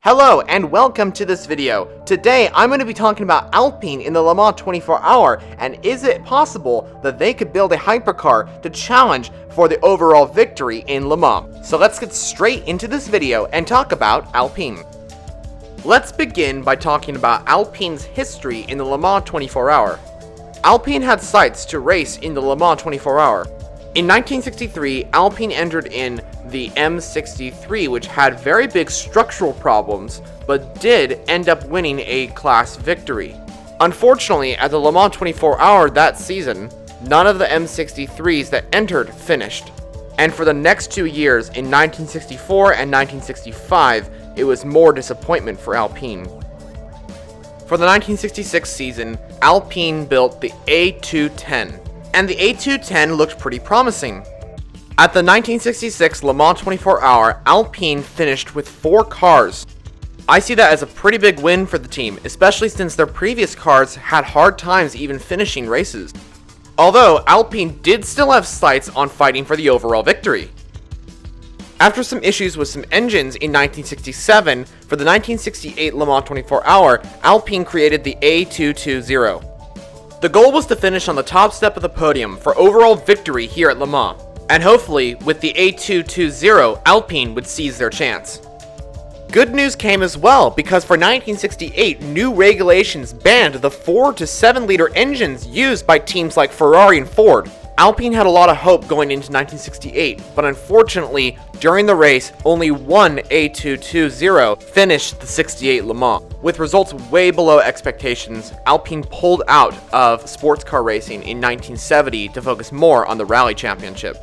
Hello and welcome to this video. Today I'm going to be talking about Alpine in the Le Mans 24 Hour, and is it possible that they could build a hypercar to challenge for the overall victory in Le Mans? So let's get straight into this video and talk about Alpine. Let's begin by talking about Alpine's history in the Le Mans 24 Hour. Alpine had sights to race in the Le Mans 24 Hour. In 1963, Alpine entered in the M63, which had very big structural problems, but did end up winning a class victory. Unfortunately, at the Le Mans 24 Hour that season, none of the M63s that entered finished. And for the next 2 years, in 1964 and 1965, it was more disappointment for Alpine. For the 1966 season, Alpine built the A210, and the A210 looked pretty promising. At the 1966 Le Mans 24 Hour, Alpine finished with 4 cars. I see that as a pretty big win for the team, especially since their previous cars had hard times even finishing races. Although, Alpine did still have sights on fighting for the overall victory. After some issues with some engines in 1967, for the 1968 Le Mans 24 Hour, Alpine created the A220. The goal was to finish on the top step of the podium for overall victory here at Le Mans, and hopefully, with the A220, Alpine would seize their chance. Good news came as well, because for 1968, new regulations banned the 4 to 7 liter engines used by teams like Ferrari and Ford. Alpine had a lot of hope going into 1968, but unfortunately, during the race, only one A220 finished the 68 Le Mans. With results way below expectations, Alpine pulled out of sports car racing in 1970 to focus more on the Rally Championship.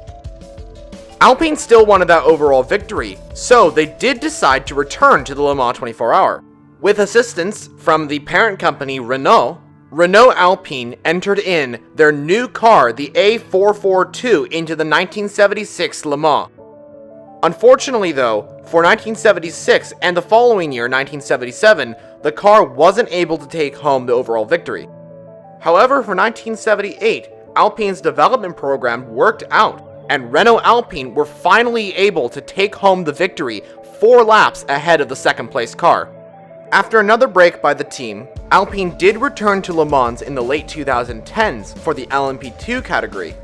Alpine still wanted that overall victory, so they did decide to return to the Le Mans 24 Hour. With assistance from the parent company Renault Alpine entered in their new car, the A442, into the 1976 Le Mans. Unfortunately though, for 1976 and the following year, 1977, the car wasn't able to take home the overall victory. However, for 1978, Alpine's development program worked out, and Renault Alpine were finally able to take home the victory 4 laps ahead of the second place car. After another break by the team, Alpine did return to Le Mans in the late 2010s for the LMP2 category.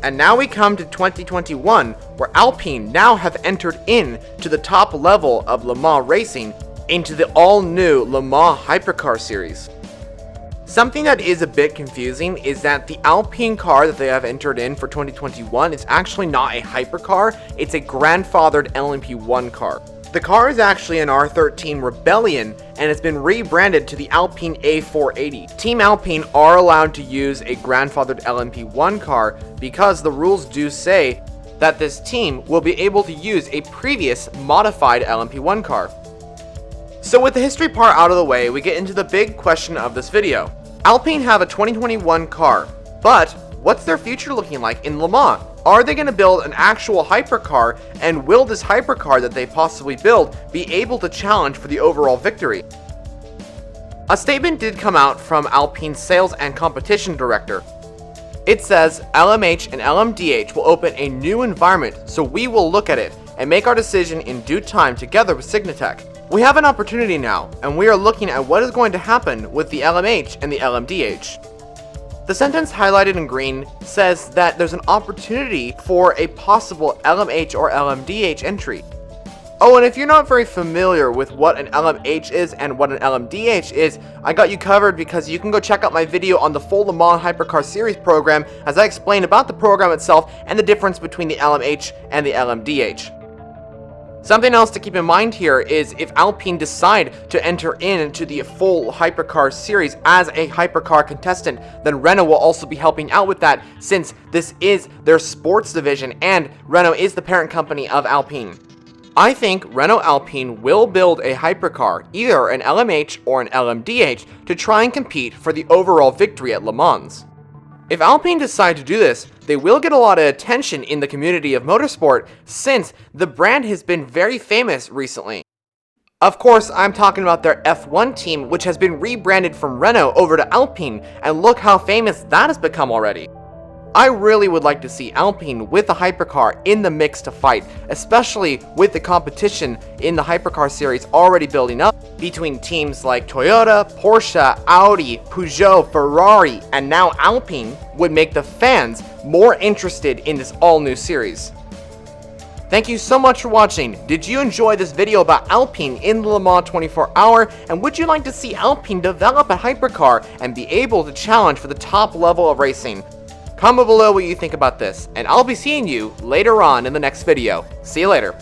And now we come to 2021, where Alpine now have entered in to the top level of Le Mans racing into the all-new Le Mans Hypercar series. Something that is a bit confusing is that the Alpine car that they have entered in for 2021 is actually not a hypercar, it's a grandfathered LMP1 car. The car is actually an R13 Rebellion and has been rebranded to the Alpine A480. Team Alpine are allowed to use a grandfathered LMP1 car because the rules do say that this team will be able to use a previous modified LMP1 car. So with the history part out of the way, we get into the big question of this video. Alpine have a 2021 car, but what's their future looking like in Le Mans? Are they going to build an actual hypercar, and will this hypercar that they possibly build be able to challenge for the overall victory? A statement did come out from Alpine's sales and competition director. It says, LMH and LMDH will open a new environment, so we will look at it and make our decision in due time together with Signatech. We have an opportunity now, and we are looking at what is going to happen with the LMH and the LMDH. The sentence highlighted in green says that there's an opportunity for a possible LMH or LMDH entry. Oh, and if you're not very familiar with what an LMH is and what an LMDH is, I got you covered because you can go check out my video on the full Le Mans Hypercar series program as I explain about the program itself and the difference between the LMH and the LMDH. Something else to keep in mind here is if Alpine decide to enter into the full Hypercar series as a Hypercar contestant, then Renault will also be helping out with that, since this is their sports division and Renault is the parent company of Alpine. I think Renault Alpine will build a Hypercar, either an LMH or an LMDH, to try and compete for the overall victory at Le Mans. If Alpine decide to do this, they will get a lot of attention in the community of motorsport, since the brand has been very famous recently. Of course, I'm talking about their F1 team, which has been rebranded from Renault over to Alpine, and look how famous that has become already. I really would like to see Alpine with the hypercar in the mix to fight, especially with the competition in the hypercar series already building up between teams like Toyota, Porsche, Audi, Peugeot, Ferrari, and now Alpine would make the fans more interested in this all-new series. Thank you so much for watching. Did you enjoy this video about Alpine in the Le Mans 24 Hour? And would you like to see Alpine develop a hypercar and be able to challenge for the top level of racing? Comment below what you think about this, and I'll be seeing you later on in the next video. See you later.